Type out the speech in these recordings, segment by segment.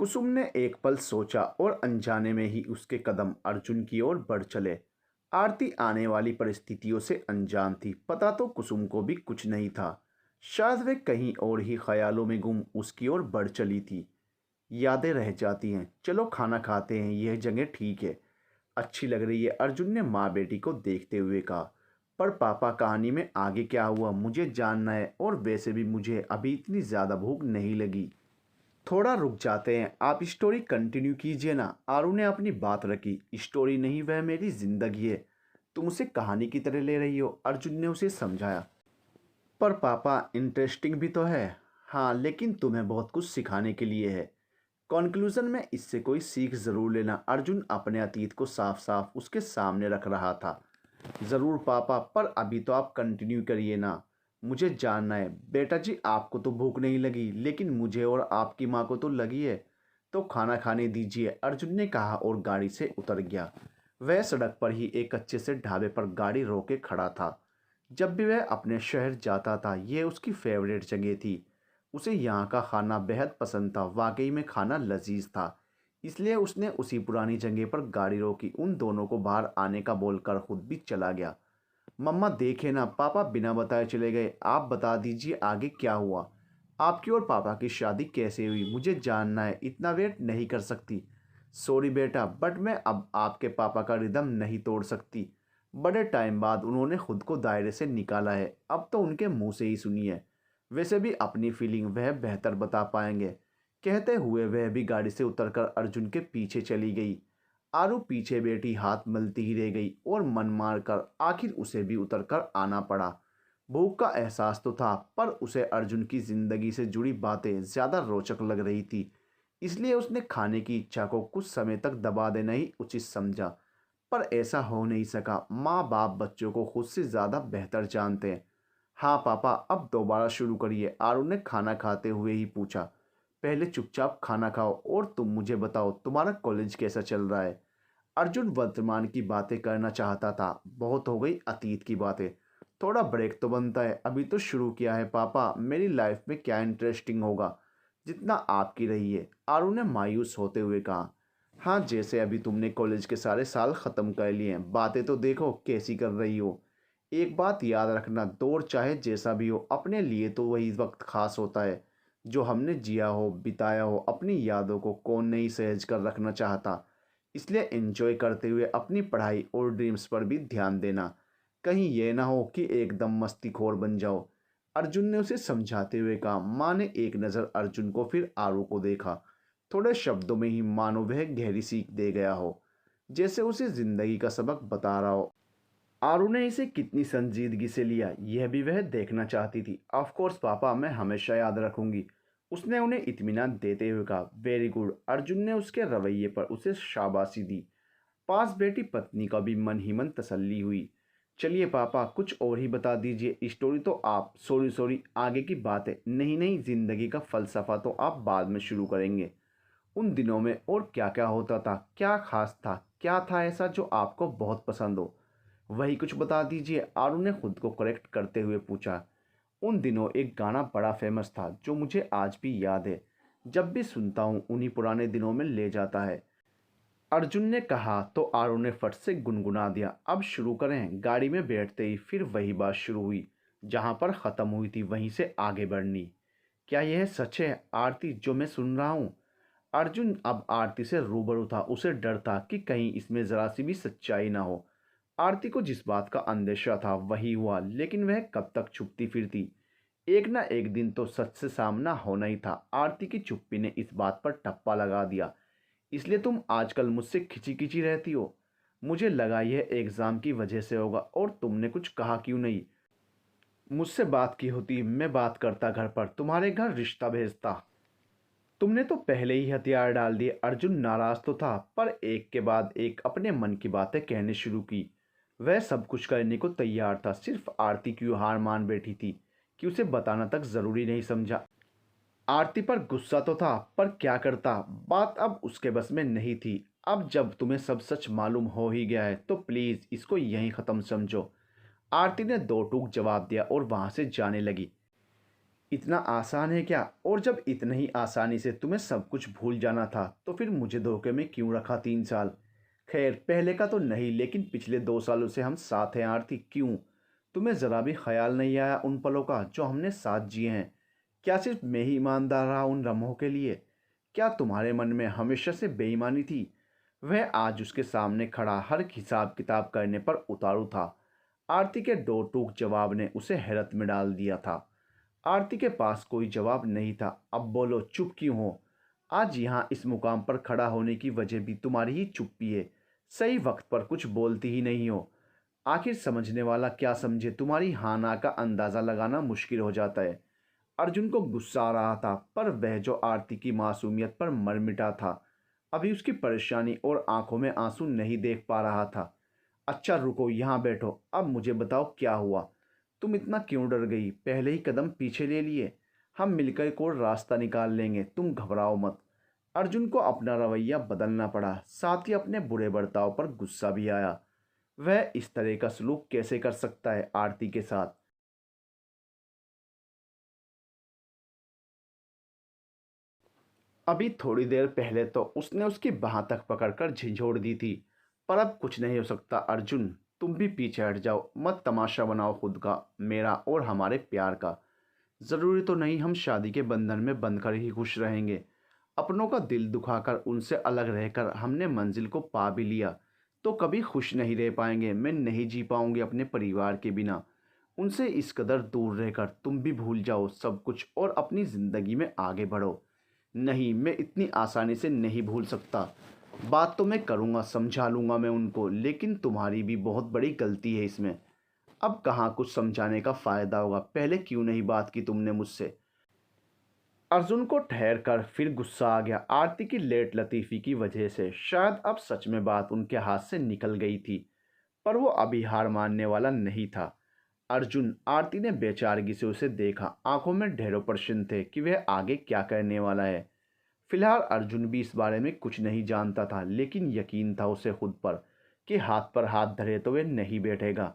कुसुम ने एक पल सोचा और अनजाने में ही उसके कदम अर्जुन की ओर बढ़ चले। आरती आने वाली परिस्थितियों से अनजान थी, पता तो कुसुम को भी कुछ नहीं था। शायद वे कहीं और ही ख्यालों में गुम उसकी ओर बढ़ चली थी। यादें रह जाती हैं, चलो खाना खाते हैं, यह जगह ठीक है, अच्छी लग रही है, अर्जुन ने माँ बेटी को देखते हुए कहा। पर पापा, कहानी में आगे क्या हुआ मुझे जानना है, और वैसे भी मुझे अभी इतनी ज़्यादा भूख नहीं लगी। थोड़ा रुक जाते हैं, आप स्टोरी कंटिन्यू कीजिए ना, आरू ने अपनी बात रखी। स्टोरी नहीं, वह मेरी जिंदगी है, तुम उसे कहानी की तरह ले रही हो, अर्जुन ने उसे समझाया। पर पापा, इंटरेस्टिंग भी तो है। हाँ, लेकिन तुम्हें बहुत कुछ सिखाने के लिए है। कॉन्क्लूजन में इससे कोई सीख ज़रूर लेना। अर्जुन अपने अतीत को साफ साफ उसके सामने रख रहा था। ज़रूर पापा, पर अभी तो आप कंटिन्यू करिए ना, मुझे जानना है। बेटा जी, आपको तो भूख नहीं लगी, लेकिन मुझे और आपकी माँ को तो लगी है, तो खाना खाने दीजिए, अर्जुन ने कहा और गाड़ी से उतर गया। वह सड़क पर ही एक कच्चे से ढाबे पर गाड़ी रोके खड़ा था। जब भी वह अपने शहर जाता था, यह उसकी फेवरेट जगह थी। उसे यहाँ का खाना बेहद पसंद था, वाकई में खाना लजीज था। इसलिए उसने उसी पुरानी जगह पर गाड़ी रोकी, उन दोनों को बाहर आने का बोलकर खुद भी चला गया। मम्मा देखे ना, पापा बिना बताए चले गए, आप बता दीजिए आगे क्या हुआ। आपकी और पापा की शादी कैसे हुई, मुझे जानना है, इतना वेट नहीं कर सकती। सॉरी बेटा, बट मैं अब आपके पापा का रिदम नहीं तोड़ सकती। बड़े टाइम बाद उन्होंने खुद को दायरे से निकाला है, अब तो उनके मुंह से ही सुनिए। वैसे भी अपनी फीलिंग वह बेहतर बता पाएंगे। कहते हुए वह भी गाड़ी से उतरकर अर्जुन के पीछे चली गई। आरू पीछे बैठी हाथ मलती ही रह गई और मन मार कर आखिर उसे भी उतरकर आना पड़ा। भूख का एहसास तो था, पर उसे अर्जुन की जिंदगी से जुड़ी बातें ज्यादा रोचक लग रही थी, इसलिए उसने खाने की इच्छा को कुछ समय तक दबा देना ही उचित समझा। पर ऐसा हो नहीं सका, माँ बाप बच्चों को खुद से ज़्यादा बेहतर जानते हैं। हाँ पापा, अब दोबारा शुरू करिए, आरू ने खाना खाते हुए ही पूछा। पहले चुपचाप खाना खाओ और तुम मुझे बताओ, तुम्हारा कॉलेज कैसा चल रहा है। अर्जुन वर्तमान की बातें करना चाहता था, बहुत हो गई अतीत की बातें, थोड़ा ब्रेक तो बनता है। अभी तो शुरू किया है पापा, मेरी लाइफ में क्या इंटरेस्टिंग होगा जितना आपकी रही है, आरू ने मायूस होते हुए कहा। हाँ, जैसे अभी तुमने कॉलेज के सारे साल ख़त्म कर लिए हैं, बातें तो देखो कैसी कर रही हो। एक बात याद रखना, दौर चाहे जैसा भी हो, अपने लिए तो वही वक्त खास होता है जो हमने जिया हो, बिताया हो। अपनी यादों को कौन नहीं सहेज कर रखना चाहता। इसलिए एंजॉय करते हुए अपनी पढ़ाई और ड्रीम्स पर भी ध्यान देना, कहीं यह ना हो कि एकदम मस्तीखोर बन जाओ, अर्जुन ने उसे समझाते हुए कहा। माँ ने एक नज़र अर्जुन को फिर आरू को देखा, थोड़े शब्दों में ही मानो वह गहरी सीख दे गया हो, जैसे उसे जिंदगी का सबक बता रहा हो। आरू ने इसे कितनी संजीदगी से लिया, यह भी वह देखना चाहती थी। ऑफ कोर्स पापा, मैं हमेशा याद रखूंगी, उसने उन्हें इत्मीनान देते हुए कहा। वेरी गुड, अर्जुन ने उसके रवैये पर उसे शाबाशी दी। पास बैठी पत्नी का भी मन ही मन तसल्ली हुई। चलिए पापा, कुछ और ही बता दीजिए, स्टोरी तो आप, सॉरी सॉरी, आगे की बात है, नहीं नहीं, जिंदगी का फलसफा तो आप बाद में शुरू करेंगे। उन दिनों में और क्या क्या होता था, क्या खास था, क्या था ऐसा जो आपको बहुत पसंद हो, वही कुछ बता दीजिए, आरू ने खुद को करेक्ट करते हुए पूछा। उन दिनों एक गाना बड़ा फेमस था जो मुझे आज भी याद है, जब भी सुनता हूँ उन्हीं पुराने दिनों में ले जाता है, अर्जुन ने कहा तो आरू ने फट से गुनगुना दिया। अब शुरू करें। गाड़ी में बैठते ही फिर वही बात शुरू हुई, जहाँ पर ख़त्म हुई थी वहीं से आगे बढ़नी। क्या यह सच है आरती जो मैं सुन रहा हूँ। अर्जुन अब आरती से रूबरू था, उसे डर था कि कहीं इसमें ज़रा सी भी सच्चाई ना हो। आरती को जिस बात का अंदेशा था वही हुआ, लेकिन वह कब तक छुपती फिरती। एक ना एक दिन तो सच से सामना होना ही था। आरती की चुप्पी ने इस बात पर टप्पा लगा दिया। इसलिए तुम आजकल मुझसे खिंची खिंची रहती हो। मुझे लगा यह एग्ज़ाम की वजह से होगा, और तुमने कुछ कहा क्यों नहीं। मुझसे बात की होती, मैं बात करता, घर पर तुम्हारे घर रिश्ता भेजता। तुमने तो पहले ही हथियार डाल दिए। अर्जुन नाराज तो था, पर एक के बाद एक अपने मन की बातें कहने शुरू की। वह सब कुछ करने को तैयार था, सिर्फ आरती क्यों हार मान बैठी थी कि उसे बताना तक जरूरी नहीं समझा। आरती पर गुस्सा तो था, पर क्या करता, बात अब उसके बस में नहीं थी। अब जब तुम्हें सब सच मालूम हो ही गया है तो प्लीज इसको यहीं खत्म समझो, आरती ने दो टूक जवाब दिया और वहां से जाने लगी। इतना आसान है क्या? और जब इतनी ही आसानी से तुम्हें सब कुछ भूल जाना था तो फिर मुझे धोखे में क्यों रखा 3 साल? खैर, पहले का तो नहीं, लेकिन पिछले 2 सालों से हम साथ हैं आरती। क्यों? तुम्हें ज़रा भी ख्याल नहीं आया उन पलों का जो हमने साथ जिए हैं? क्या सिर्फ मैं ही ईमानदार रहा उन लम्हों के लिए? क्या तुम्हारे मन में हमेशा से बेईमानी थी? वह आज उसके सामने खड़ा हर हिसाब किताब करने पर उतारू था। आरती के दो टूक जवाब ने उसे हैरत में डाल दिया था। आरती के पास कोई जवाब नहीं था। अब बोलो, चुप क्यों हो? आज यहाँ इस मुकाम पर खड़ा होने की वजह भी तुम्हारी ही चुप्पी है। सही वक्त पर कुछ बोलती ही नहीं हो। आखिर समझने वाला क्या समझे, तुम्हारी हाँ ना का अंदाज़ा लगाना मुश्किल हो जाता है। अर्जुन को गुस्सा आ रहा था, पर वह जो आरती की मासूमियत पर मर मिटा था, अभी उसकी परेशानी और आंखों में आंसू नहीं देख पा रहा था। अच्छा रुको, यहाँ बैठो। अब मुझे बताओ क्या हुआ? तुम इतना क्यों डर गई? पहले ही कदम पीछे ले लिए। हम मिलकर कोई रास्ता निकाल लेंगे, तुम घबराओ मत। अर्जुन को अपना रवैया बदलना पड़ा, साथ ही अपने बुरे बर्ताव पर गुस्सा भी आया। वह इस तरह का सलूक कैसे कर सकता है आरती के साथ? अभी थोड़ी देर पहले तो उसने उसकी बाह तक पकड़कर झिंझोड़ दी थी, पर अब कुछ नहीं हो सकता। अर्जुन, तुम भी पीछे हट जाओ, मत तमाशा बनाओ खुद का, मेरा और हमारे प्यार का। ज़रूरी तो नहीं हम शादी के बंधन में बंधकर ही खुश रहेंगे। अपनों का दिल दुखाकर उनसे अलग रहकर हमने मंजिल को पा भी लिया तो कभी खुश नहीं रह पाएंगे। मैं नहीं जी पाऊंगी अपने परिवार के बिना। उनसे इस कदर दूर रहकर तुम भी भूल जाओ सब कुछ और अपनी ज़िंदगी में आगे बढ़ो। नहीं, मैं इतनी आसानी से नहीं भूल सकता। बात तो मैं करूँगा, समझा लूँगा मैं उनको, लेकिन तुम्हारी भी बहुत बड़ी गलती है इसमें। अब कहाँ कुछ समझाने का फ़ायदा होगा? पहले क्यों नहीं बात की तुमने मुझसे? अर्जुन को ठहर कर फिर गुस्सा आ गया। आरती की लेट लतीफ़ी की वजह से शायद अब सच में बात उनके हाथ से निकल गई थी, पर वो अभी हार मानने वाला नहीं था। अर्जुन, आरती ने बेचारगी से उसे देखा। आंखों में ढेरों प्रश्न थे कि वह आगे क्या करने वाला है। फिलहाल अर्जुन भी इस बारे में कुछ नहीं जानता था, लेकिन यकीन था उसे खुद पर कि हाथ पर हाथ धरे तो वह नहीं बैठेगा।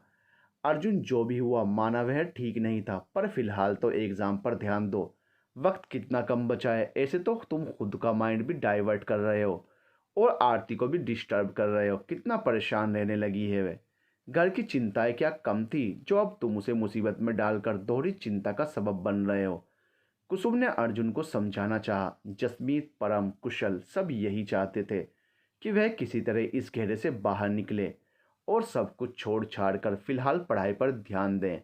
अर्जुन, जो भी हुआ माना वह ठीक नहीं था, पर फिलहाल तो एग्ज़ाम पर ध्यान दो। वक्त कितना कम बचा है, ऐसे तो तुम खुद का माइंड भी डाइवर्ट कर रहे हो और आरती को भी डिस्टर्ब कर रहे हो। कितना परेशान रहने लगी है वह। घर की चिंताएं क्या कम थी जो अब तुम उसे मुसीबत में डालकर दोहरी चिंता का सबब बन रहे हो? कुसुम ने अर्जुन को समझाना चाहा। जसमीत, परम, कुशल सब यही चाहते थे कि वह किसी तरह इस घेरे से बाहर निकले और सब कुछ छोड़ छाड़ कर फिलहाल पढ़ाई पर ध्यान दें।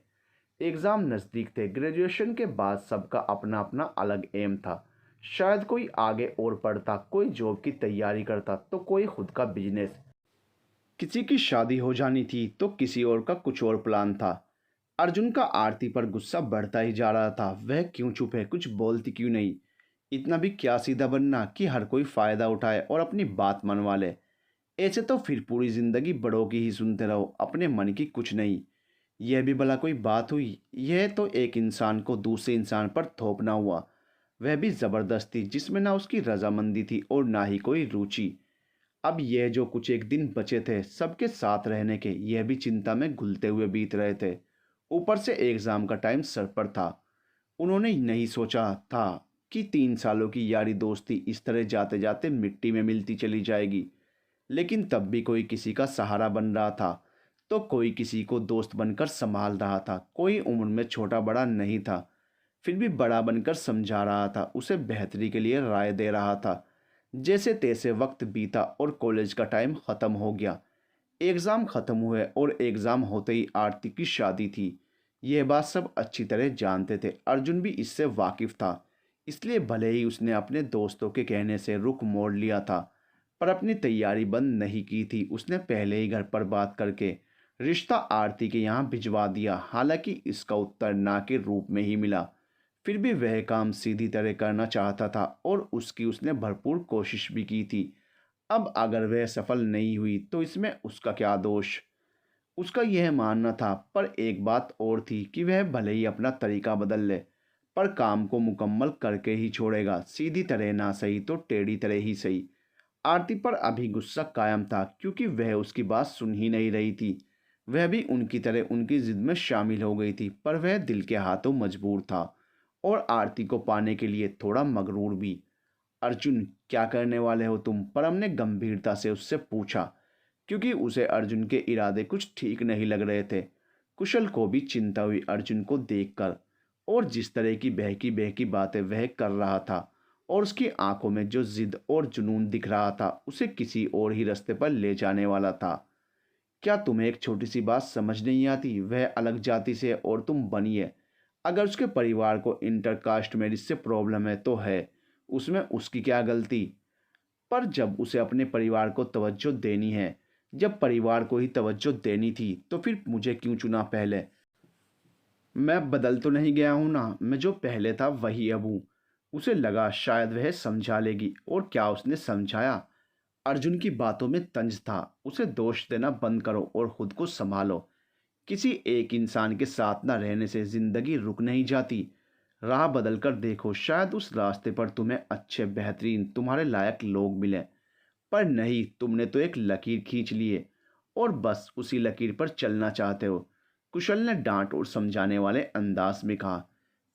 एग्ज़ाम नज़दीक थे। ग्रेजुएशन के बाद सबका अपना अपना अलग एम था। शायद कोई आगे और पढ़ता, कोई जॉब की तैयारी करता, तो कोई खुद का बिजनेस। किसी की शादी हो जानी थी तो किसी और का कुछ और प्लान था। अर्जुन का आरती पर गुस्सा बढ़ता ही जा रहा था। वह क्यों चुप है? कुछ बोलती क्यों नहीं? इतना भी क्या सीधा बनना कि हर कोई फ़ायदा उठाए और अपनी बात मनवा ले? ऐसे तो फिर पूरी ज़िंदगी बड़ों की ही सुनते रहो, अपने मन की कुछ नहीं। यह भी भला कोई बात हुई? यह तो एक इंसान को दूसरे इंसान पर थोपना हुआ, वह भी ज़बरदस्ती, जिसमें ना उसकी रजामंदी थी और ना ही कोई रुचि। अब यह जो कुछ एक दिन बचे थे सबके साथ रहने के, यह भी चिंता में घुलते हुए बीत रहे थे। ऊपर से एग्ज़ाम का टाइम सर पर था। उन्होंने नहीं सोचा था कि 3 सालों की यारी दोस्ती इस तरह जाते जाते मिट्टी में मिलती चली जाएगी। लेकिन तब भी कोई किसी का सहारा बन रहा था, तो कोई किसी को दोस्त बनकर संभाल रहा था। कोई उम्र में छोटा बड़ा नहीं था, फिर भी बड़ा बनकर समझा रहा था, उसे बेहतरी के लिए राय दे रहा था। जैसे तैसे वक्त बीता और कॉलेज का टाइम ख़त्म हो गया। एग्ज़ाम ख़त्म हुए और एग्ज़ाम होते ही आरती की शादी थी। यह बात सब अच्छी तरह जानते थे। अर्जुन भी इससे वाकिफ़ था। इसलिए भले ही उसने अपने दोस्तों के कहने से रुख मोड़ लिया था, पर अपनी तैयारी बंद नहीं की थी। उसने पहले ही घर पर बात करके रिश्ता आरती के यहाँ भिजवा दिया। हालांकि इसका उत्तर ना के रूप में ही मिला, फिर भी वह काम सीधी तरह करना चाहता था और उसकी उसने भरपूर कोशिश भी की थी। अब अगर वह सफल नहीं हुई तो इसमें उसका क्या दोष? उसका यह मानना था। पर एक बात और थी कि वह भले ही अपना तरीका बदल ले, पर काम को मुकम्मल करके ही छोड़ेगा। सीधी तरह ना सही तो टेढ़ी तरह ही सही। आरती पर अभी गुस्सा कायम था, क्योंकि वह उसकी बात सुन ही नहीं रही थी। वह भी उनकी तरह उनकी जिद में शामिल हो गई थी, पर वह दिल के हाथों मजबूर था और आरती को पाने के लिए थोड़ा मगरूर भी। अर्जुन, क्या करने वाले हो तुम? परम ने गंभीरता से उससे पूछा, क्योंकि उसे अर्जुन के इरादे कुछ ठीक नहीं लग रहे थे। कुशल को भी चिंता हुई अर्जुन को देखकर, और जिस तरह की बहकी बहकी बातें वह कर रहा था और उसकी आंखों में जो जिद और जुनून दिख रहा था उसे किसी और ही रास्ते पर ले जाने वाला था। क्या तुम्हें एक छोटी सी बात समझ नहीं आती? वह अलग जाति से है और तुम बनिए। अगर उसके परिवार को इंटरकास्ट मैरिज से प्रॉब्लम है तो है, उसमें उसकी क्या गलती? पर जब उसे अपने परिवार को तवज्जो देनी है, जब परिवार को ही तवज्जो देनी थी, तो फिर मुझे क्यों चुना पहले? मैं बदल तो नहीं गया हूं ना, मैं जो पहले था वही अब हूं। उसे लगा शायद वह समझा लेगी, और क्या उसने समझाया? अर्जुन की बातों में तंज था। उसे दोष देना बंद करो और खुद को संभालो। किसी एक इंसान के साथ ना रहने से जिंदगी रुक नहीं जाती। राह बदल कर देखो, शायद उस रास्ते पर तुम्हें अच्छे बेहतरीन तुम्हारे लायक लोग मिले। पर नहीं, तुमने तो एक लकीर खींच ली है और बस उसी लकीर पर चलना चाहते हो। कुशल ने डांट और समझाने वाले अंदाज में कहा।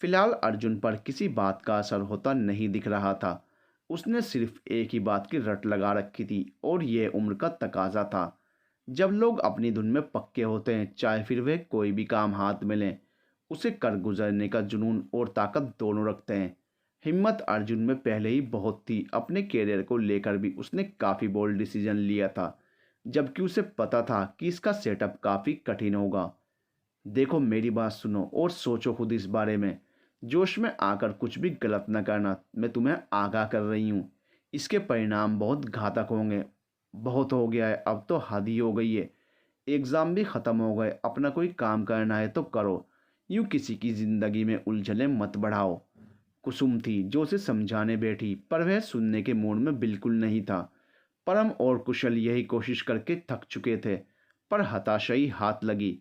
फिलहाल अर्जुन पर किसी बात का असर होता नहीं दिख रहा था। उसने सिर्फ एक ही बात की रट लगा रखी थी, और यह उम्र का तकाजा था। जब लोग अपनी धुन में पक्के होते हैं, चाहे फिर वे कोई भी काम हाथ में लें, उसे कर गुजरने का जुनून और ताकत दोनों रखते हैं। हिम्मत अर्जुन में पहले ही बहुत थी। अपने कैरियर को लेकर भी उसने काफ़ी बोल्ड डिसीजन लिया था, जबकि उसे पता था कि इसका सेटअप काफ़ी कठिन होगा। देखो, मेरी बात सुनो और सोचो खुद इस बारे में। जोश में आकर कुछ भी गलत न करना, मैं तुम्हें आगाह कर रही हूँ। इसके परिणाम बहुत घातक होंगे। बहुत हो गया है, अब तो हद ही हो गई है। एग्ज़ाम भी ख़त्म हो गए, अपना कोई काम करना है तो करो। यूँ किसी की ज़िंदगी में उलझने मत बढ़ाओ। कुसुम थी जो उसे समझाने बैठी, पर वह सुनने के मूड में बिल्कुल नहीं था। परम और कुशल यही कोशिश करके थक चुके थे, पर हताशाई हाथ लगी।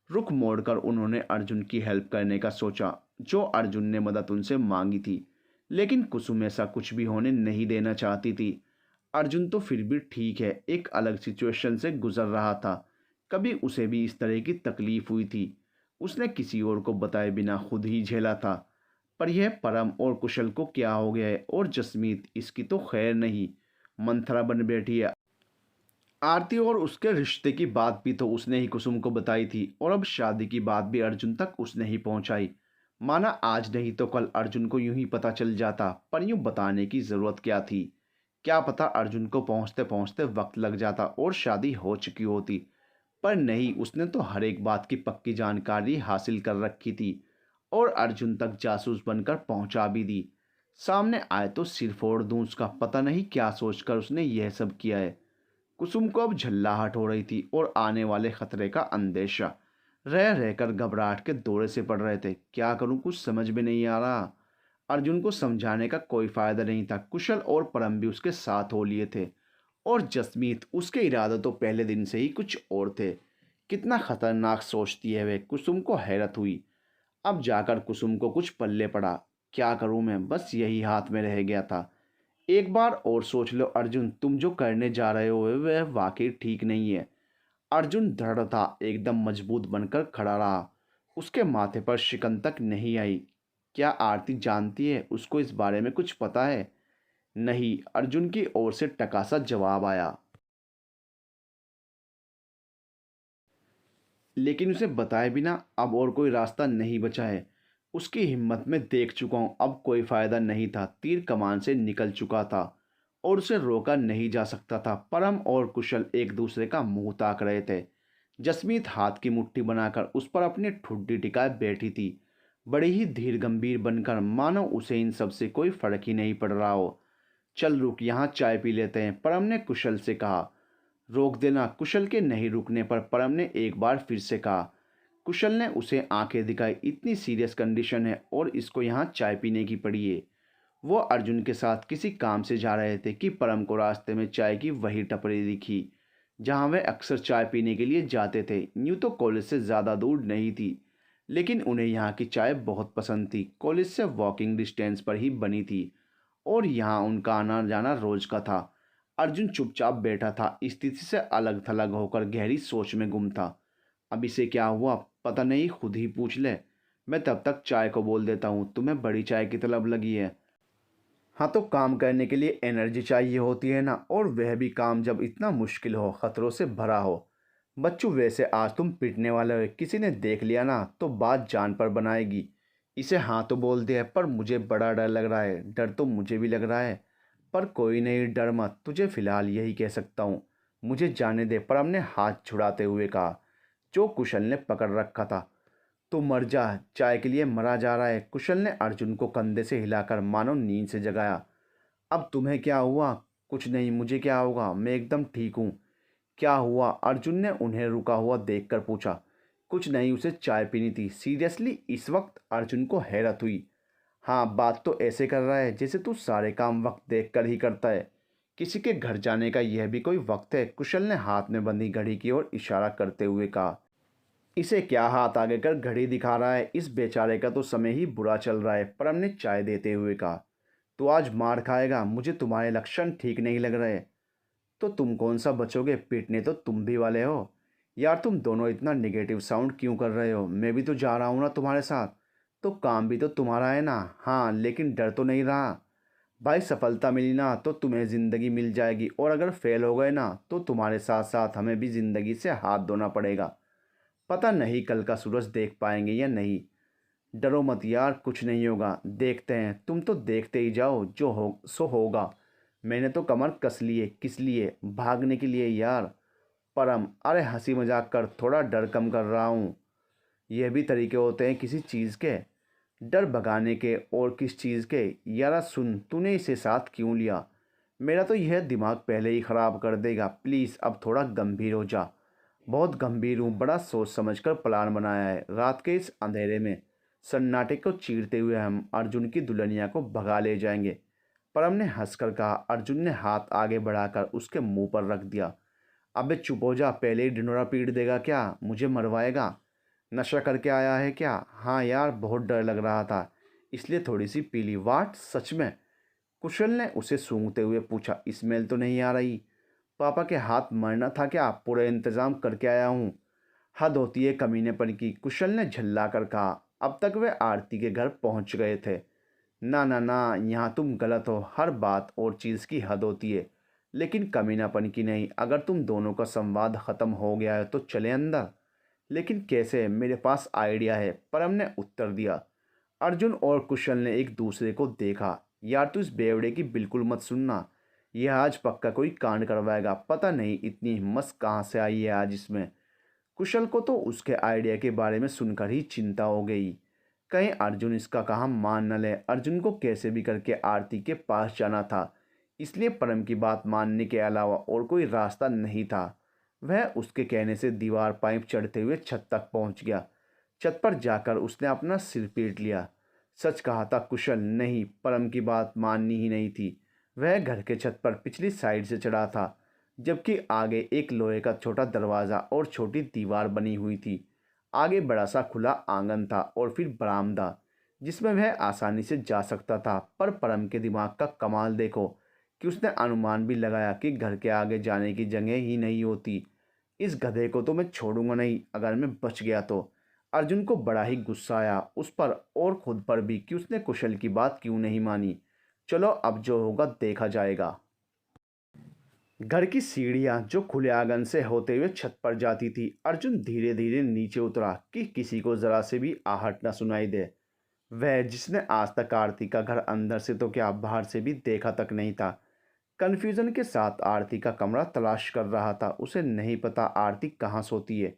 रुख मोड़कर उन्होंने अर्जुन की हेल्प करने का सोचा, जो अर्जुन ने मदद उनसे मांगी थी। लेकिन कुसुम ऐसा कुछ भी होने नहीं देना चाहती थी। अर्जुन तो फिर भी ठीक है, एक अलग सिचुएशन से गुजर रहा था। कभी उसे भी इस तरह की तकलीफ हुई थी। उसने किसी और को बताए बिना खुद ही झेला था। पर यह परम और कुशल को क्या हो गया है? और जसमीत, इसकी तो खैर नहीं, मंथरा बन बैठी है। आरती और उसके रिश्ते की बात भी तो उसने ही कुसुम को बताई थी, और अब शादी की बात भी अर्जुन तक उसने ही पहुंचाई। माना आज नहीं तो कल अर्जुन को यूं ही पता चल जाता, पर यूं बताने की ज़रूरत क्या थी? क्या पता अर्जुन को पहुंचते पहुंचते वक्त लग जाता और शादी हो चुकी होती। पर नहीं, उसने तो हर एक बात की पक्की जानकारी हासिल कर रखी थी, और अर्जुन तक जासूस बनकर पहुंचा भी दी। सामने आए तो सिर फोड़ दूं उसका, पता नहीं क्या सोचकर उसने यह सब किया है। कुसुम को अब झल्लाहट हो रही थी और आने वाले खतरे का अंदेशा। रह रहकर घबराहट के दौरे से पड़ रहे थे। क्या करूं, कुछ समझ में नहीं आ रहा। अर्जुन को समझाने का कोई फायदा नहीं था। कुशल और परम भी उसके साथ हो लिए थे, और जसमीत, उसके इरादे तो पहले दिन से ही कुछ और थे। कितना खतरनाक सोचती है वे, कुसुम को हैरत हुई। अब जाकर कुसुम को कुछ पल्ले पड़ा। क्या करूं मैं, बस यही हाथ में रह गया था। एक बार और सोच लो अर्जुन, तुम जो करने जा रहे हो वह वाकई ठीक नहीं है। अर्जुन दृढ़ था, एकदम मजबूत बनकर खड़ा रहा। उसके माथे पर शिकन तक नहीं आई। क्या आरती जानती है? उसको इस बारे में कुछ पता है? नहीं, अर्जुन की ओर से टकासा जवाब आया। लेकिन उसे बताए बिना अब और कोई रास्ता नहीं बचा है। उसकी हिम्मत में देख चुका हूँ, अब कोई फायदा नहीं था। तीर कमान से निकल चुका था और उसे रोका नहीं जा सकता था। परम और कुशल एक दूसरे का मुंह ताक रहे थे। जसमीत हाथ की मुट्ठी बनाकर उस पर अपनी ठुड्डी टिकाए बैठी थी, बड़ी ही धीर गंभीर बनकर, मानो उसे इन सब से कोई फर्क ही नहीं पड़ रहा हो। चल रुक, यहाँ चाय पी लेते हैं, परम ने कुशल से कहा। रोक देना। कुशल के नहीं रुकने पर परम ने एक बार फिर से कहा। कुशल ने उसे आंखें दिखाई। इतनी सीरियस कंडीशन है और इसको यहाँ चाय पीने की पड़ी है। वो अर्जुन के साथ किसी काम से जा रहे थे कि परम को रास्ते में चाय की वही टपरी दिखी जहाँ वे अक्सर चाय पीने के लिए जाते थे। यूँ तो कॉलेज से ज़्यादा दूर नहीं थी, लेकिन उन्हें यहाँ की चाय बहुत पसंद थी। कॉलेज से वॉकिंग डिस्टेंस पर ही बनी थी, और यहाँ उनका आना जाना रोज का था। अर्जुन चुपचाप बैठा था, स्थिति से अलग थलग होकर गहरी सोच में गुम था। अब इसे क्या हुआ पता नहीं, खुद ही पूछ ले। मैं तब तक चाय को बोल देता हूँ, तुम्हें बड़ी चाय की तलब लगी है। हाँ, तो काम करने के लिए एनर्जी चाहिए होती है ना, और वह भी काम जब इतना मुश्किल हो, खतरों से भरा हो। बच्चों, वैसे आज तुम पिटने वाले हो, किसी ने देख लिया ना तो बात जान पर बनाएगी। इसे हाँ तो बोल दिया, पर मुझे बड़ा डर लग रहा है। डर तो मुझे भी लग रहा है, पर कोई नहीं, डर मत, तुझे फिलहाल यही कह सकता हूँ। मुझे जाने दे, पर हमने हाथ छुड़ाते हुए कहा, जो कुशल ने पकड़ रखा था। तू मर जा, चाय के लिए मरा जा रहा है। कुशल ने अर्जुन को कंधे से हिलाकर मानो नींद से जगाया। अब तुम्हें क्या हुआ? कुछ नहीं, मुझे क्या होगा, मैं एकदम ठीक हूँ। क्या हुआ? अर्जुन ने उन्हें रुका हुआ देखकर पूछा। कुछ नहीं, उसे चाय पीनी थी। सीरियसली? इस वक्त अर्जुन को हैरत हुई। हाँ, बात तो ऐसे कर रहा है जैसे तू सारे काम वक्त देख कर ही करता है। किसी के घर जाने का यह भी कोई वक्त है? कुशल ने हाथ में बंधी घड़ी की ओर इशारा करते हुए कहा। इसे क्या हाथ आगे कर घड़ी दिखा रहा है? इस बेचारे का तो समय ही बुरा चल रहा है। परम ने चाय देते हुए कहा। तो आज मार खाएगा, मुझे तुम्हारे लक्षण ठीक नहीं लग रहे। तो तुम कौन सा बचोगे? पीटने तो तुम भी वाले हो। यार, तुम दोनों इतना निगेटिव साउंड क्यों कर रहे हो? मैं भी तो जा रहा हूँ ना तुम्हारे साथ। तो काम भी तो तुम्हारा है ना। हाँ, लेकिन डर तो नहीं रहा। भाई, सफलता मिली ना तो तुम्हें ज़िंदगी मिल जाएगी, और अगर फेल हो गए ना तो तुम्हारे साथ साथ हमें भी ज़िंदगी से हाथ धोना पड़ेगा। पता नहीं कल का सूरज देख पाएंगे या नहीं। डरो मत यार, कुछ नहीं होगा, देखते हैं। तुम तो देखते ही जाओ, जो हो सो होगा। मैंने तो कमर कस लिए, किस लिए? भागने के लिए यार। परम, अरे हंसी मजाक कर, थोड़ा डर कम कर रहा हूँ। यह भी तरीके होते हैं किसी चीज़ के, डर भगाने के। और किस चीज़ के? यारा सुन, तूने इसे साथ क्यों लिया? मेरा तो यह दिमाग पहले ही ख़राब कर देगा। प्लीज़ अब थोड़ा गंभीर हो जा। बहुत गंभीर हूँ, बड़ा सोच समझकर प्लान बनाया है। रात के इस अंधेरे में सन्नाटे को चीरते हुए हम अर्जुन की दुल्हनिया को भगा ले जाएंगे। परम ने हंसकर कहा। अर्जुन ने हाथ आगे बढ़ाकर उसके मुंह पर रख दिया। अबे चुप हो जा, पहले ही ढिंढोरा पीट देगा क्या? मुझे मरवाएगा? नशा करके आया है क्या? हाँ यार, बहुत डर लग रहा था, इसलिए थोड़ी सी पी ली। वाट, सच में? कुशल ने उसे सूंघते हुए पूछा। स्मेल तो नहीं आ रही। पापा के हाथ मरना था क्या? पूरा इंतजाम करके आया हूँ। हद होती है कमीनेपन की, कुशल ने झल्ला कर कहा। अब तक वे आरती के घर पहुंच गए थे। ना ना ना, यहाँ तुम गलत हो। हर बात और चीज़ की हद होती है, लेकिन कमीनापन की नहीं। अगर तुम दोनों का संवाद ख़त्म हो गया है तो चले अंदर। लेकिन कैसे? मेरे पास आइडिया है, परम ने उत्तर दिया। अर्जुन और कुशल ने एक दूसरे को देखा। यार, तू इस बेवड़े की बिल्कुल मत सुनना, यह आज पक्का कोई कांड करवाएगा। पता नहीं इतनी हिम्मत कहाँ से आई है आज इसमें। कुशल को तो उसके आइडिया के बारे में सुनकर ही चिंता हो गई, कहीं अर्जुन इसका कहा मान न ले। अर्जुन को कैसे भी करके आरती के पास जाना था, इसलिए परम की बात मानने के अलावा और कोई रास्ता नहीं था। वह उसके कहने से दीवार पाइप चढ़ते हुए छत तक पहुंच गया। छत पर जाकर उसने अपना सिर पीट लिया। सच कहा था कुशल, नहीं, परम की बात माननी ही नहीं थी। वह घर के छत पर पिछली साइड से चढ़ा था, जबकि आगे एक लोहे का छोटा दरवाज़ा और छोटी दीवार बनी हुई थी। आगे बड़ा सा खुला आंगन था और फिर बरामदा, जिसमें वह आसानी से जा सकता था। पर परम के दिमाग का कमाल देखो कि उसने अनुमान भी लगाया कि घर के आगे जाने की जगह ही नहीं होती। इस गधे को तो मैं छोड़ूंगा नहीं, अगर मैं बच गया तो। अर्जुन को बड़ा ही गुस्सा आया उस पर और खुद पर भी कि उसने कुशल की बात क्यों नहीं मानी। चलो, अब जो होगा देखा जाएगा। घर की सीढ़ियां जो खुले आंगन से होते हुए छत पर जाती थी। अर्जुन धीरे धीरे नीचे उतरा कि किसी को जरा से भी आहट न सुनाई दे। वह, जिसने आज तक आरती का घर अंदर से तो क्या बाहर से भी देखा तक नहीं था, कन्फ्यूजन के साथ आरती का कमरा तलाश कर रहा था। उसे नहीं पता आरती कहाँ सोती है।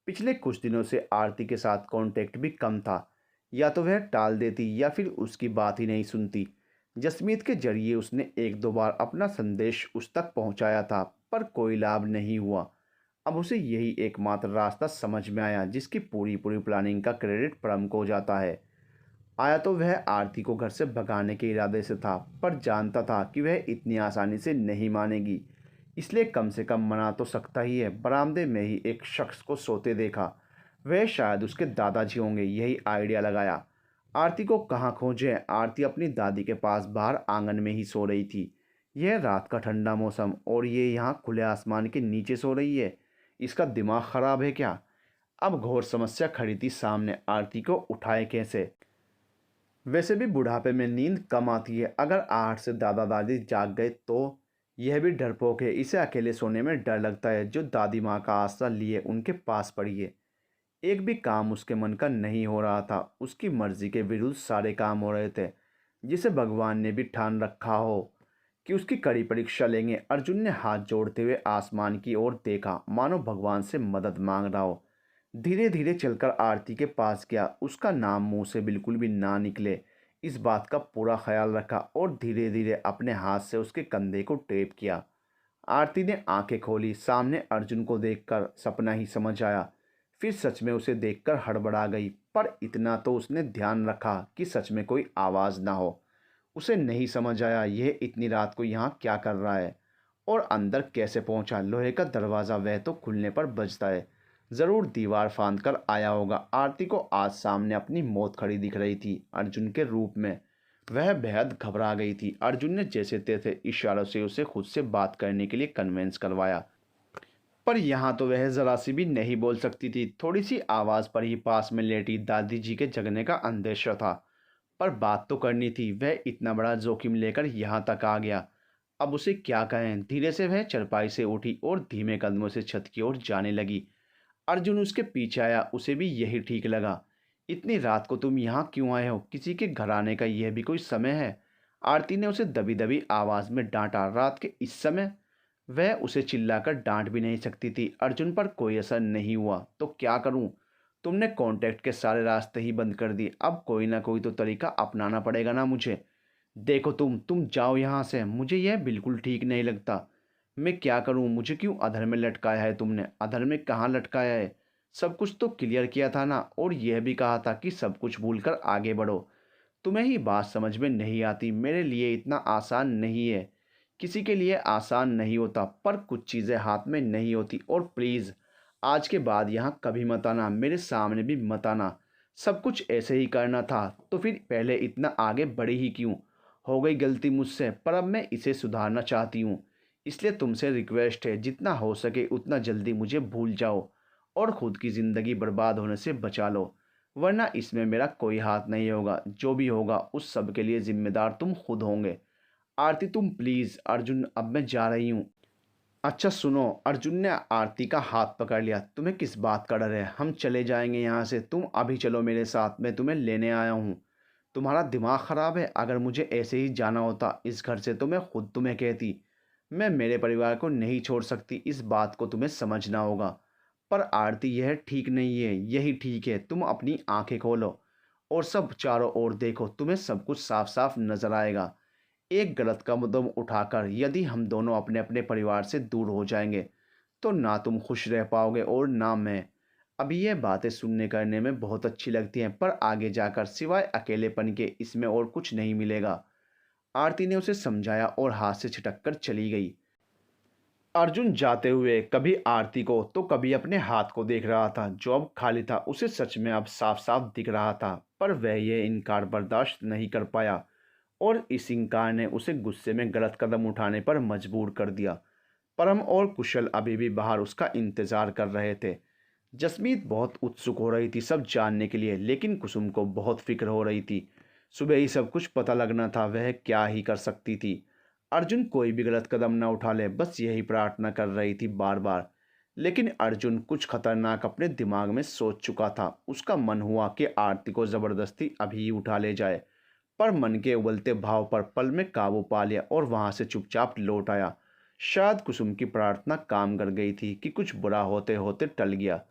पिछले कुछ दिनों से आरती के साथ कांटेक्ट भी कम था। या तो वह टाल देती या फिर उसकी बात ही नहीं सुनती। जसमीत के जरिए उसने एक दो बार अपना संदेश उस तक पहुंचाया था, पर कोई लाभ नहीं हुआ। अब उसे यही एकमात्र रास्ता समझ में आया, जिसकी पूरी पूरी प्लानिंग का क्रेडिट परम को जाता है। आया तो वह आरती को घर से भगाने के इरादे से था, पर जानता था कि वह इतनी आसानी से नहीं मानेगी, इसलिए कम से कम मना तो सकता ही है। बरामदे में ही एक शख्स को सोते देखा। वह शायद उसके दादाजी होंगे, यही आइडिया लगाया। आरती को कहाँ खोजें? आरती अपनी दादी के पास बाहर आंगन में ही सो रही थी। यह रात का ठंडा मौसम और ये यहाँ खुले आसमान के नीचे सो रही है। इसका दिमाग ख़राब है क्या? अब घोर समस्या खड़ी थी सामने, आरती को उठाए कैसे। वैसे भी बुढ़ापे में नींद कम आती है, अगर 8 से दादा दादी जाग गए तो। यह भी डरपोक है, इसे अकेले सोने में डर लगता है। जो दादी माँ का आसरा लिए उनके पास पड़ी है। एक भी काम उसके मन का नहीं हो रहा था, उसकी मर्जी के विरुद्ध सारे काम हो रहे थे। जिसे भगवान ने भी ठान रखा हो कि उसकी कड़ी परीक्षा लेंगे। अर्जुन ने हाथ जोड़ते हुए आसमान की ओर देखा, मानो भगवान से मदद मांग रहा हो। धीरे धीरे चलकर आरती के पास गया, उसका नाम मुंह से बिल्कुल भी ना निकले इस बात का पूरा ख्याल रखा और धीरे धीरे अपने हाथ से उसके कंधे को टेप किया। आरती ने आंखें खोली, सामने अर्जुन को देखकर सपना ही समझ आया। फिर सच में उसे देखकर हड़बड़ा गई, पर इतना तो उसने ध्यान रखा कि सच में कोई आवाज़ ना हो। उसे नहीं समझ आया यह इतनी रात को यहाँ क्या कर रहा है और अंदर कैसे पहुंचा। लोहे का दरवाज़ा वह तो खुलने पर बजता है, ज़रूर दीवार फांद कर आया होगा। आरती को आज सामने अपनी मौत खड़ी दिख रही थी, अर्जुन के रूप में। वह बेहद घबरा गई थी। अर्जुन ने जैसे तैसे इशारों से उसे खुद से बात करने के लिए कन्विंस करवाया, पर यहाँ तो वह ज़रा सी भी नहीं बोल सकती थी। थोड़ी सी आवाज़ पर ही पास में लेटी दादी जी के जगने का अंदेशा था, पर बात तो करनी थी। वह इतना बड़ा जोखिम लेकर यहाँ तक आ गया, अब उसे क्या कहें। धीरे से वह चरपाई से उठी और धीमे कदमों से छत की ओर जाने लगी। अर्जुन उसके पीछे आया, उसे भी यही ठीक लगा। इतनी रात को तुम यहाँ क्यों आए हो? किसी के घर आने का यह भी कोई समय है? आरती ने उसे दबी दबी आवाज़ में डांटा। रात के इस समय? वह उसे चिल्लाकर डांट भी नहीं सकती थी। अर्जुन पर कोई असर नहीं हुआ तो क्या करूं? तुमने कांटेक्ट के सारे रास्ते ही बंद कर दिए, अब कोई ना कोई तो तरीका अपनाना पड़ेगा ना मुझे। देखो तुम जाओ यहाँ से, मुझे यह बिल्कुल ठीक नहीं लगता। मैं क्या करूं? मुझे क्यों अधर में लटकाया है तुमने? अधर में कहाँ लटकाया है? सब कुछ तो क्लियर किया था ना, और यह भी कहा था कि सब कुछ भूलकर आगे बढ़ो। तुम्हें ही बात समझ में नहीं आती। मेरे लिए इतना आसान नहीं है, किसी के लिए आसान नहीं होता, पर कुछ चीज़ें हाथ में नहीं होती। और प्लीज़ आज के बाद यहाँ कभी मत आना, मेरे सामने भी मत आना। सब कुछ ऐसे ही करना था तो फिर पहले इतना आगे बढ़ी ही क्यों? हो गई गलती मुझसे, पर अब मैं इसे सुधारना चाहती हूँ। इसलिए तुमसे रिक्वेस्ट है, जितना हो सके उतना जल्दी मुझे भूल जाओ और ख़ुद की ज़िंदगी बर्बाद होने से बचा लो, वरना इसमें मेरा कोई हाथ नहीं होगा। जो भी होगा उस सब के लिए ज़िम्मेदार तुम खुद होंगे। आरती तुम प्लीज़। अर्जुन अब मैं जा रही हूँ। अच्छा सुनो। अर्जुन ने आरती का हाथ पकड़ लिया। तुम्हें किस बात का डर है? हम चले जाएंगे यहाँ से, तुम अभी चलो मेरे साथ, मैं तुम्हें लेने आया हूँ। तुम्हारा दिमाग ख़राब है? अगर मुझे ऐसे ही जाना होता इस घर से तो मैं खुद तुम्हें कहती। मैं मेरे परिवार को नहीं छोड़ सकती, इस बात को तुम्हें समझना होगा। पर आरती यह ठीक नहीं है, यही ठीक है। तुम अपनी आंखें खोलो और सब चारों ओर देखो, तुम्हें सब कुछ साफ साफ नजर आएगा। एक गलत कदम उठाकर यदि हम दोनों अपने अपने परिवार से दूर हो जाएंगे तो ना तुम खुश रह पाओगे और ना मैं। अभी ये बातें सुनने करने में बहुत अच्छी लगती हैं, पर आगे जाकर सिवाय अकेलेपन के इसमें और कुछ नहीं मिलेगा। आरती ने उसे समझाया और हाथ से छिटक कर चली गई। अर्जुन जाते हुए कभी आरती को तो कभी अपने हाथ को देख रहा था, जो अब खाली था। उसे सच में अब साफ साफ दिख रहा था, पर वह यह इनकार बर्दाश्त नहीं कर पाया और इस इनकार ने उसे गुस्से में गलत कदम उठाने पर मजबूर कर दिया। परम और कुशल अभी भी बाहर उसका इंतजार कर रहे थे। जसमीत बहुत उत्सुक हो रही थी सब जानने के लिए, लेकिन कुसुम को बहुत फिक्र हो रही थी। सुबह ही सब कुछ पता लगना था, वह क्या ही कर सकती थी। अर्जुन कोई भी गलत कदम न उठा ले, बस यही प्रार्थना कर रही थी बार बार। लेकिन अर्जुन कुछ खतरनाक अपने दिमाग में सोच चुका था। उसका मन हुआ कि आरती को ज़बरदस्ती अभी ही उठा ले जाए, पर मन के उबलते भाव पर पल में काबू पा लिया और वहां से चुपचाप लौट आया। शायद कुसुम की प्रार्थना काम कर गई थी कि कुछ बुरा होते होते टल गया।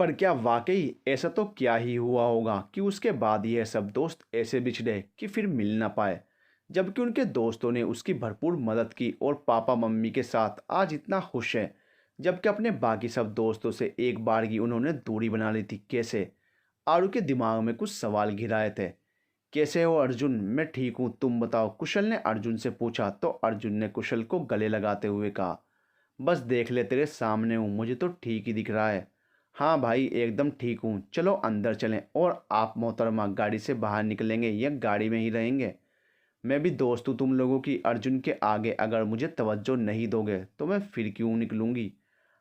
पर क्या वाकई ऐसा तो क्या ही हुआ होगा कि उसके बाद यह सब दोस्त ऐसे बिछड़े कि फिर मिल ना पाए, जबकि उनके दोस्तों ने उसकी भरपूर मदद की और पापा मम्मी के साथ आज इतना खुश है, जबकि अपने बाकी सब दोस्तों से एक बार की उन्होंने दूरी बना ली थी। कैसे? आरू के दिमाग में कुछ सवाल घिराए थे। कैसे हो अर्जुन? मैं ठीक हूँ, तुम बताओ, कुशल ने अर्जुन से पूछा तो अर्जुन ने कुशल को गले लगाते हुए कहा, बस देख ले तेरे सामने हूँ, मुझे तो ठीक ही दिख रहा है। हाँ भाई एकदम ठीक हूँ, चलो अंदर चलें। और आप मोहतरमा गाड़ी से बाहर निकलेंगे या गाड़ी में ही रहेंगे? मैं भी दोस्त हूँ तुम लोगों की। अर्जुन के आगे अगर मुझे तवज्जो नहीं दोगे तो मैं फिर क्यों निकलूँगी?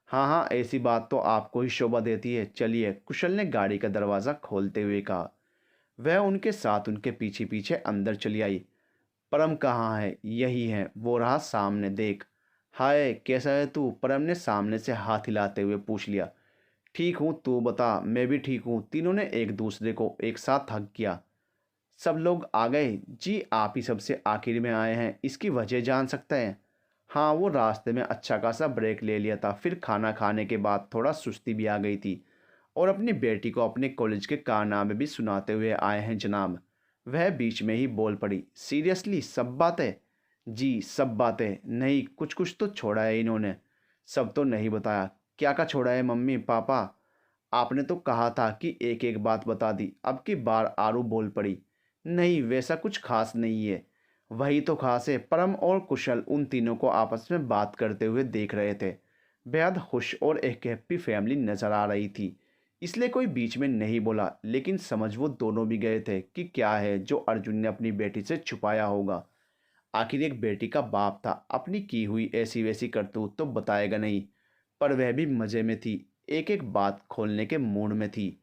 हाँ हाँ, ऐसी बात तो आपको ही शोभा देती है। चलिए, कुशल ने गाड़ी का दरवाज़ा खोलते हुए कहा। वह उनके साथ उनके पीछे पीछे अंदर चली आई। परम कहाँ है? यही है, वो रहा सामने, देख। हाय, कैसा है तू? परम ने सामने से हाथ हिलाते हुए पूछ लिया। ठीक हूँ, तू बता। मैं भी ठीक हूँ। तीनों ने एक दूसरे को एक साथ हग किया। सब लोग आ गए? जी, आप ही सबसे आखिर में आए हैं, इसकी वजह जान सकते हैं? हाँ, वो रास्ते में अच्छा खासा ब्रेक ले लिया था, फिर खाना खाने के बाद थोड़ा सुस्ती भी आ गई थी, और अपनी बेटी को अपने कॉलेज के कारनामे भी सुनाते हुए आए हैं जनाब। वह बीच में ही बोल पड़ी। सीरियसली, सब बातें? जी, सब बातें। नहीं, कुछ कुछ तो छोड़ा है इन्होंने। सब तो नहीं बताया। क्या क्या छोड़ा है मम्मी पापा? आपने तो कहा था कि एक एक बात बता दी। अब की बार आरू बोल पड़ी। नहीं, वैसा कुछ खास नहीं है। वही तो खास है। परम और कुशल उन तीनों को आपस में बात करते हुए देख रहे थे। बेहद खुश और एक हैप्पी फैमिली नजर आ रही थी, इसलिए कोई बीच में नहीं बोला, लेकिन समझ वो दोनों भी गए थे कि क्या है जो अर्जुन ने अपनी बेटी से छुपाया होगा। आखिर एक बेटी का बाप था, अपनी की हुई ऐसी वैसी करतूत तो बताएगा नहीं। पर वह भी मज़े में थी, एक एक बात खोलने के मूड में थी।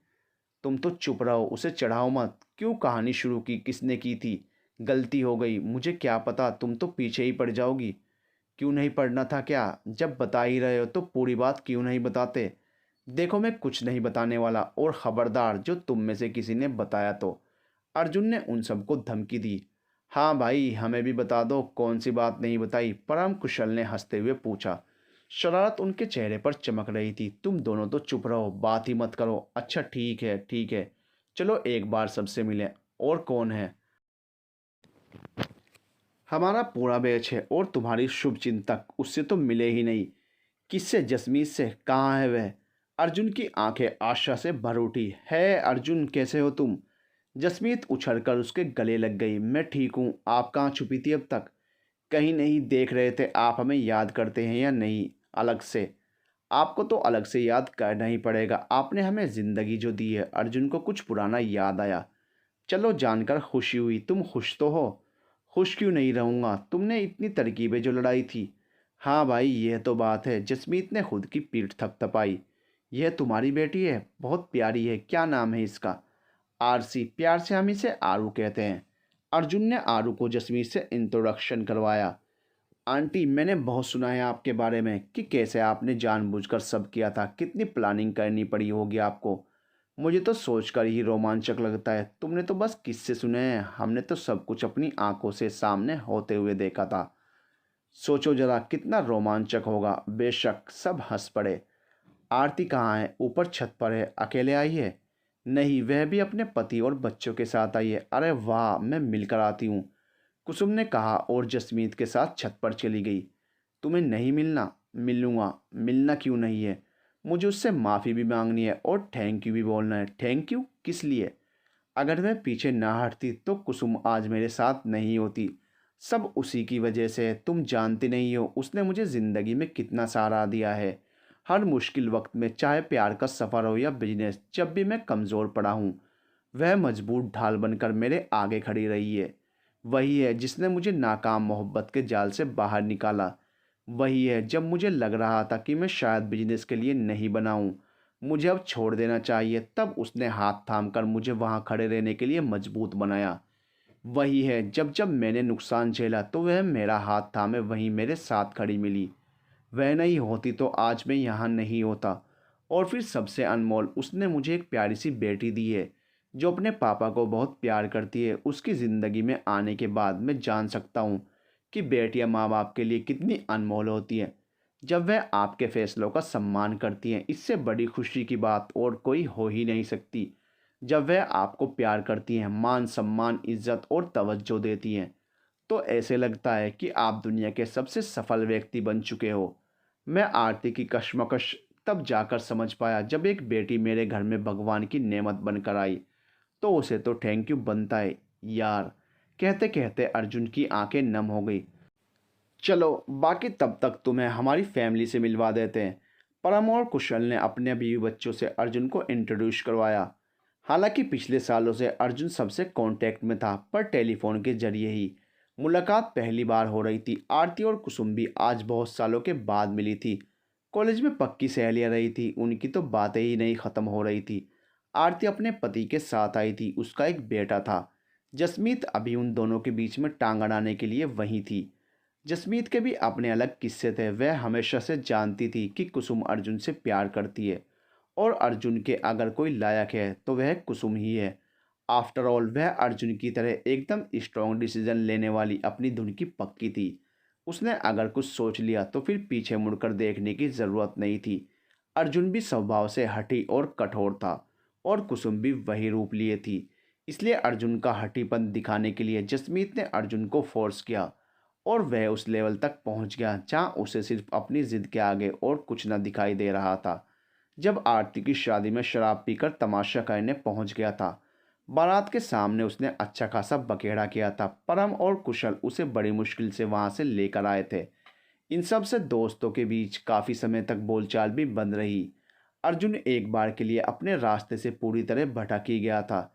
तुम तो चुप रहो, उसे चढ़ाओ मत। क्यों कहानी शुरू की? किसने की थी? गलती हो गई, मुझे क्या पता, तुम तो पीछे ही पड़ जाओगी। क्यों नहीं पढ़ना था क्या? जब बता ही रहे हो तो पूरी बात क्यों नहीं बताते? देखो, मैं कुछ नहीं बताने वाला, और ख़बरदार जो तुम में से किसी ने बताया तो। अर्जुन ने उन सबको धमकी दी। हाँ भाई, हमें भी बता दो, कौन सी बात नहीं बताई? परम कुशल ने हंसते हुए पूछा। शरारत उनके चेहरे पर चमक रही थी। तुम दोनों तो चुप रहो, बात ही मत करो। अच्छा ठीक है ठीक है, चलो एक बार सबसे मिलें। और कौन है? हमारा पूरा बैच है, और तुम्हारी शुभ चिंतक, उससे तो मिले ही नहीं। किससे? जसमीत से? कहाँ है वह? अर्जुन की आंखें आशा से भर उठी। है अर्जुन, कैसे हो तुम? जसमीत उछलकर उसके गले लग गई। मैं ठीक हूँ, आप कहाँ छुपी थी अब तक? कहीं नहीं, देख रहे थे आप हमें याद करते हैं या नहीं। अलग से? आपको तो अलग से याद करना ही पड़ेगा, आपने हमें ज़िंदगी जो दी है। अर्जुन को कुछ पुराना याद आया। चलो, जानकर खुशी हुई। तुम खुश तो हो? खुश क्यों नहीं रहूँगा, तुमने इतनी तरकीबें जो लड़ाई थी। हाँ भाई, यह तो बात है। जसमीत ने खुद की पीठ थपथपाई। यह तुम्हारी बेटी है? बहुत प्यारी है। क्या नाम है इसका? आरसी, प्यार से हम इसे आरू कहते हैं। अर्जुन ने आरू को जसमीत से इंट्रोडक्शन करवाया। आंटी, मैंने बहुत सुना है आपके बारे में कि कैसे आपने जानबूझकर सब किया था, कितनी प्लानिंग करनी पड़ी होगी आपको। मुझे तो सोचकर ही रोमांचक लगता है। तुमने तो बस किस्से सुने हैं, हमने तो सब कुछ अपनी आंखों से सामने होते हुए देखा था। सोचो जरा कितना रोमांचक होगा। बेशक, सब हंस पड़े। आरती कहाँ है? ऊपर छत पर है। अकेले आई है? नहीं, वह भी अपने पति और बच्चों के साथ आई है। अरे वाह, मैं मिलकर आती हूँ, कुसुम ने कहा, और जसमीत के साथ छत पर चली गई। तुम्हें नहीं मिलना? मिलूँगा। मिलना क्यों नहीं है? मुझे उससे माफ़ी भी मांगनी है और थैंक यू भी बोलना है। थैंक यू किस लिए? अगर मैं पीछे ना हटती तो कुसुम आज मेरे साथ नहीं होती। सब उसी की वजह से है। तुम जानती नहीं हो उसने मुझे ज़िंदगी में कितना सहारा दिया है। हर मुश्किल वक्त में, चाहे प्यार का सफ़र हो या बिजनेस, जब भी मैं कमज़ोर पड़ा हूँ, वह मजबूत ढाल बनकर मेरे आगे खड़ी रही है। वही है जिसने मुझे नाकाम मोहब्बत के जाल से बाहर निकाला। वही है, जब मुझे लग रहा था कि मैं शायद बिजनेस के लिए नहीं बना हूँ, मुझे अब छोड़ देना चाहिए, तब उसने हाथ थामकर मुझे वहाँ खड़े रहने के लिए मजबूत बनाया। वही है, जब जब मैंने नुकसान झेला तो वह मेरा हाथ थामे वहीं मेरे साथ खड़ी मिली। वह नहीं होती तो आज मैं यहाँ नहीं होता। और फिर सबसे अनमोल, उसने मुझे एक प्यारी सी बेटी दी है जो अपने पापा को बहुत प्यार करती है। उसकी ज़िंदगी में आने के बाद मैं जान सकता हूँ कि बेटियाँ माँ बाप के लिए कितनी अनमोल होती हैं। जब वह आपके फैसलों का सम्मान करती हैं, इससे बड़ी खुशी की बात और कोई हो ही नहीं सकती। जब वह आपको प्यार करती हैं, मान सम्मान, इज्जत और तवज्जो देती हैं, तो ऐसे लगता है कि आप दुनिया के सबसे सफल व्यक्ति बन चुके हो। मैं आरती की कश्मकश तब जाकर समझ पाया जब एक बेटी मेरे घर में भगवान की नेमत बनकर आई। तो उसे तो थैंक यू बनता है यार। कहते कहते अर्जुन की आंखें नम हो गई। चलो, बाकी तब तक तुम्हें हमारी फैमिली से मिलवा देते हैं। परम और कुशल ने अपने बीवी बच्चों से अर्जुन को इंट्रोड्यूस करवाया। हालांकि पिछले सालों से अर्जुन सबसे कांटेक्ट में था, पर टेलीफोन के जरिए ही मुलाकात पहली बार हो रही थी। आरती और कुसुम भी आज बहुत सालों के बाद मिली थी। कॉलेज में पक्की सहेलियां रही थी, उनकी तो बातें ही नहीं ख़त्म हो रही थी। आरती अपने पति के साथ आई थी, उसका एक बेटा था। जसमीत अभी उन दोनों के बीच में टांग अड़ाने के लिए वहीं थी। जसमीत के भी अपने अलग किस्से थे। वह हमेशा से जानती थी कि कुसुम अर्जुन से प्यार करती है और अर्जुन के अगर कोई लायक है तो वह कुसुम ही है। आफ्टर ऑल वह अर्जुन की तरह एकदम स्ट्रॉन्ग डिसीजन लेने वाली अपनी धुन की पक्की थी। उसने अगर कुछ सोच लिया तो फिर पीछे मुड़कर देखने की ज़रूरत नहीं थी। अर्जुन भी स्वभाव से हठी और कठोर था और कुसुम भी वही रूप लिए थी। इसलिए अर्जुन का हठीपन दिखाने के लिए जसमीत ने अर्जुन को फोर्स किया और वह उस लेवल तक पहुंच गया जहां उसे सिर्फ अपनी जिद के आगे और कुछ न दिखाई दे रहा था। जब आरती की शादी में शराब पीकर तमाशा करने पहुंच गया था, बारात के सामने उसने अच्छा खासा बखेड़ा किया था। परम और कुशल उसे बड़ी मुश्किल से वहां से लेकर आए थे। इन सब से दोस्तों के बीच काफ़ी समय तक बोलचाल भी बंद रही। अर्जुन एक बार के लिए अपने रास्ते से पूरी तरह भटक ही गया था।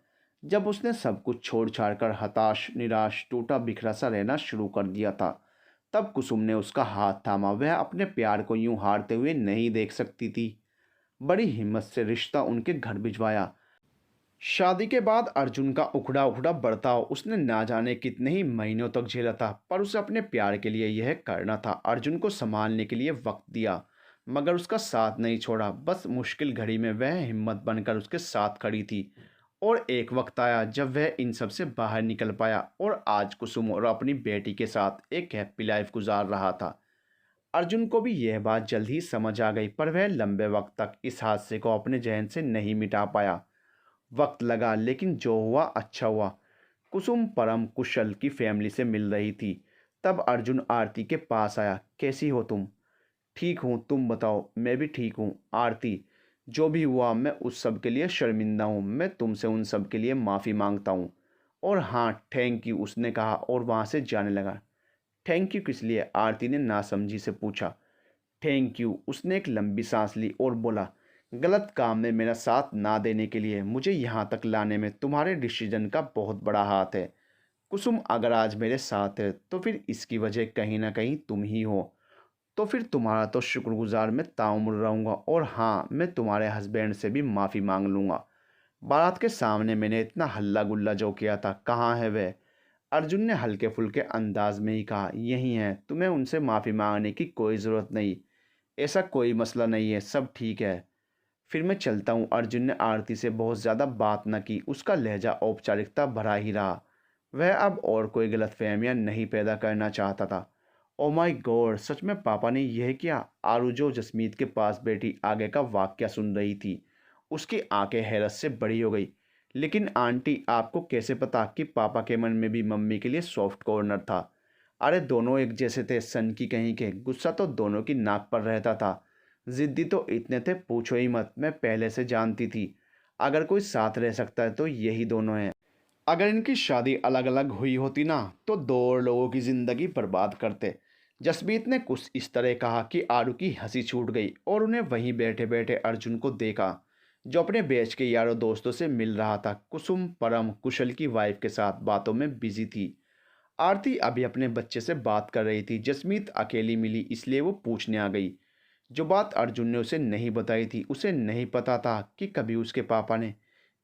जब उसने सब कुछ छोड़ छाड़ कर हताश, निराश, टूटा बिखरा सा रहना शुरू कर दिया था, तब कुसुम ने उसका हाथ थामा। वह अपने प्यार को यूं हारते हुए नहीं देख सकती थी। बड़ी हिम्मत से रिश्ता उनके घर भिजवाया। शादी के बाद अर्जुन का उखड़ा उखड़ा बर्ताव उसने ना जाने कितने ही महीनों तक झेला था, पर उसे अपने प्यार के लिए यह करना था। अर्जुन को संभालने के लिए वक्त दिया, मगर उसका साथ नहीं छोड़ा। बस मुश्किल घड़ी में वह हिम्मत बनकर उसके साथ खड़ी थी। और एक वक्त आया जब वह इन सब से बाहर निकल पाया और आज कुसुम और अपनी बेटी के साथ एक हैप्पी लाइफ गुजार रहा था। अर्जुन को भी यह बात जल्द ही समझ आ गई, पर वह लंबे वक्त तक इस हादसे को अपने जहन से नहीं मिटा पाया। वक्त लगा, लेकिन जो हुआ अच्छा हुआ। कुसुम परम कुशल की फैमिली से मिल रही थी। तब अर्जुन आरती के पास आया। कैसी हो तुम? ठीक हूँ, तुम बताओ? मैं भी ठीक हूँ आरती। जो भी हुआ मैं उस सब के लिए शर्मिंदा हूँ। मैं तुमसे उन सब के लिए माफ़ी मांगता हूँ। और हाँ, थैंक यू, उसने कहा और वहाँ से जाने लगा। थैंक यू किस लिए? आरती ने नासमझी से पूछा। थैंक यू, उसने एक लंबी सांस ली और बोला, गलत काम में मेरा साथ ना देने के लिए। मुझे यहाँ तक लाने में तुम्हारे डिसीजन का बहुत बड़ा हाथ है। कुसुम, अगर आज मेरे साथ है तो फिर इसकी वजह कहीं ना कहीं तुम ही हो। तो फिर तुम्हारा तो शुक्रगुजार मैं ताउम्र रहूँगा। और हाँ, मैं तुम्हारे हस्बैंड से भी माफ़ी मांग लूँगा। बारात के सामने मैंने इतना हल्ला गुल्ला जो किया था, कहाँ है वह? अर्जुन ने हल्के फुल्के अंदाज में ही कहा, यही है। तुम्हें उनसे माफ़ी मांगने की कोई ज़रूरत नहीं। ऐसा कोई मसला नहीं है, सब ठीक है। फिर मैं चलता हूँ। अर्जुन ने आरती से बहुत ज़्यादा बात न की। उसका लहजा औपचारिकता भरा ही रहा। वह अब और कोई गलतफहमियां नहीं पैदा करना चाहता था। ओ माय गॉड, सच में पापा ने यह किया? आरू जो जसमीत के पास बैठी आगे का वाक्य सुन रही थी, उसकी आंखें हैरत से बड़ी हो गई। लेकिन आंटी, आपको कैसे पता कि पापा के मन में भी मम्मी के लिए सॉफ्ट कॉर्नर था? अरे दोनों एक जैसे थे, सन की कहीं के। गुस्सा तो दोनों की नाक पर रहता था। जिद्दी तो इतने थे पूछो ही मत। मैं पहले से जानती थी अगर कोई साथ रह सकता है तो यही दोनों हैं। अगर इनकी शादी अलग अलग हुई होती ना, तो दो और लोगों की ज़िंदगी बर्बाद करते। जसमीत ने कुछ इस तरह कहा कि आरू की हंसी छूट गई और उन्हें वहीं बैठे बैठे अर्जुन को देखा, जो अपने बैच के यारों दोस्तों से मिल रहा था। कुसुम परम कुशल की वाइफ के साथ बातों में बिजी थी। आरती अभी अपने बच्चे से बात कर रही थी। जसमीत अकेली मिली, इसलिए वो पूछने आ गई। जो बात अर्जुन ने उसे नहीं बताई थी, उसे नहीं पता था कि कभी उसके पापा ने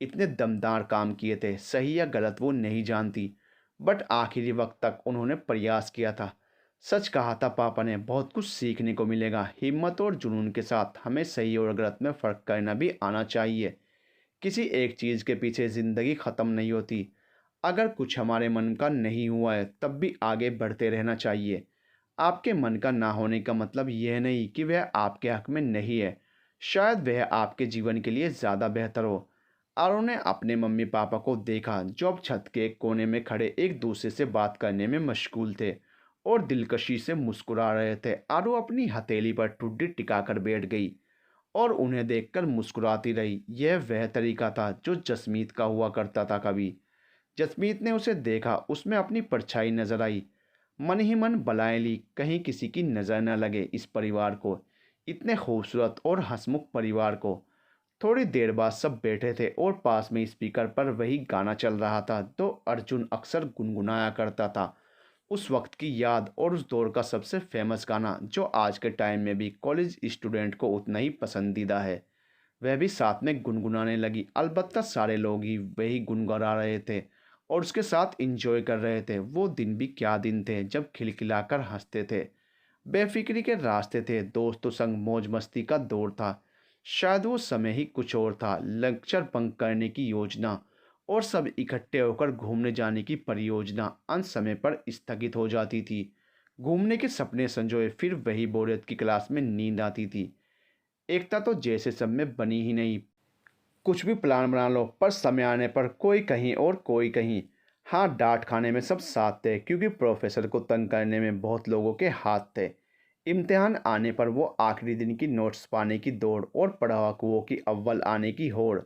इतने दमदार काम किए थे। सही या गलत वो नहीं जानती, बट आखिरी वक्त तक उन्होंने प्रयास किया था। सच कहा था पापा ने, बहुत कुछ सीखने को मिलेगा। हिम्मत और जुनून के साथ हमें सही और गलत में फ़र्क करना भी आना चाहिए। किसी एक चीज़ के पीछे ज़िंदगी ख़त्म नहीं होती। अगर कुछ हमारे मन का नहीं हुआ है तब भी आगे बढ़ते रहना चाहिए। आपके मन का ना होने का मतलब यह नहीं कि वह आपके हक में नहीं है। शायद वह आपके जीवन के लिए ज़्यादा बेहतर हो। आरव ने अपने मम्मी पापा को देखा, जो अब छत के एक कोने में खड़े एक दूसरे से बात करने में मशगूल थे और दिलकशी से मुस्कुरा रहे थे। आरव अपनी हथेली पर ठुड्डी टिकाकर बैठ गई और उन्हें देखकर मुस्कुराती रही। यह वह तरीका था जो जसमीत का हुआ करता था। कभी जसमीत ने उसे देखा, उसमें अपनी परछाई नजर आई। मन ही मन बलाएं ली, कहीं किसी की नज़र न लगे इस परिवार को, इतने खूबसूरत और हंसमुख परिवार को। थोड़ी देर बाद सब बैठे थे और पास में स्पीकर पर वही गाना चल रहा था तो अर्जुन अक्सर गुनगुनाया करता था। उस वक्त की याद और उस दौर का सबसे फेमस गाना जो आज के टाइम में भी कॉलेज स्टूडेंट को उतना ही पसंदीदा है, वह भी साथ में गुनगुनाने लगी। अलबत्ता सारे लोग ही वही गुनगुना रहे थे और उसके साथ इंजॉय कर रहे थे। वो दिन भी क्या दिन थे जब खिलखिलाकर हंसते थे, बेफिक्री के रास्ते थे, दोस्तों संग मौज मस्ती का दौर था। शायद वो समय ही कुछ और था। लेक्चर बंक करने की योजना और सब इकट्ठे होकर घूमने जाने की परियोजना अंत समय पर स्थगित हो जाती थी। घूमने के सपने संजोए, फिर वही बोरियत की क्लास में नींद आती थी। एकता तो जैसे सब में बनी ही नहीं। कुछ भी प्लान बना लो पर समय आने पर कोई कहीं और कोई कहीं। हाँ, डांट खाने में सब साथ थे क्योंकि प्रोफेसर को तंग करने में बहुत लोगों के हाथ थे। इम्तिहान आने पर वो आखिरी दिन की नोट्स पाने की दौड़ और पढ़ाकुओं की अव्वल आने की होड़।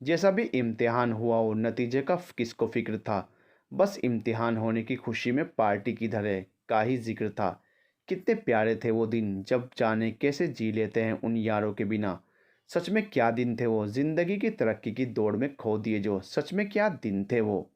जैसा भी इम्तिहान हुआ हो, नतीजे का किसको फिक्र था। बस इम्तिहान होने की खुशी में पार्टी की तरह का ही जिक्र था। कितने प्यारे थे वो दिन, जब जाने कैसे जी लेते हैं उन यारों के बिना। सच में क्या दिन थे वो, जिंदगी की तरक्की की दौड़ में खो दिए जो। सच में क्या दिन थे वो।